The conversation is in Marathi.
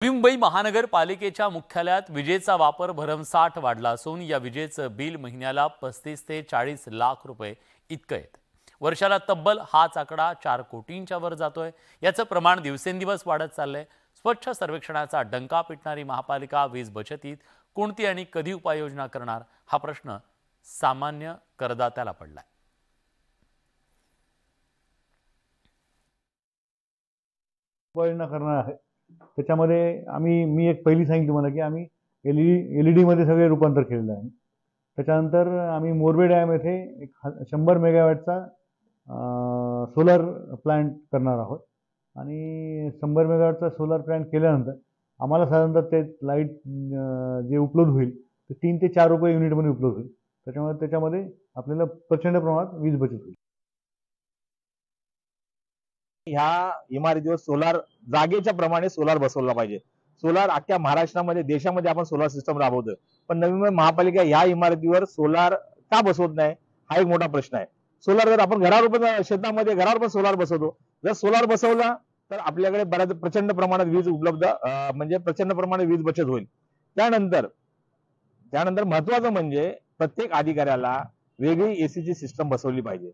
मुंबई महानगरपालिकेच्या मुख्यालयात विजेचा वापर भरमसाठ वाढला असून या विजेचं बिल महिन्याला 35 ते 40 लाख रुपये इतकं येतं। वर्षाला तब्बल हाच आकडा 4 कोटींच्या वर जातोय। याचं प्रमाण दिवसेंदिवस वाढत चाललंय। स्वच्छ सर्वेक्षणाचा डंका पिटणारी महापालिका वीज बचतीत कोणती आणि कधी उपाययोजना करणार हा प्रश्न सामान्य करदात्याला पडलाय। उपाययोजना करणार आहे। त्याच्यामध्ये मी एक पहिली सांगितलं तुम्हाला की आम्ही एलईडी मध्ये सगळे रूपांतर केलेलं आहे। त्याच्यानंतर आम्ही मोरबे डॅम येथे एक 100 मेगावॅटचा सोलर प्लांट करणार आहोत आणि 100 मेगावॅटचा सोलर प्लांट केल्यानंतर आम्हाला साधारणतः ते लाईट जे उपलब्ध होईल ते 3 ते 4 रुपये युनिटमध्ये उपलब्ध होईल। त्याच्यामध्ये आपल्याला प्रचंड प्रमाणात वीज बचत होईल। ह्या इमारतीवर सोलार जागेच्या प्रमाणे सोलार बसवला पाहिजे। सोलार अख्ख्या महाराष्ट्रामध्ये देशामध्ये आपण सोलार सिस्टम राबवतोय, पण नवी मुंबई महापालिका ह्या इमारतीवर सोलार का बसवत नाही हा एक मोठा प्रश्न आहे। सोलार जर आपण घरावर पण शेतामध्ये घरावर पण सोलार बसवतो, जर सोलार बसवला तर आपल्याकडे बऱ्याच प्रचंड प्रमाणात वीज उपलब्ध म्हणजे प्रचंड प्रमाणात वीज बचत होईल। त्यानंतर महत्वाचं म्हणजे प्रत्येक अधिकाऱ्याला वेगळी एसीची सिस्टम बसवली पाहिजे।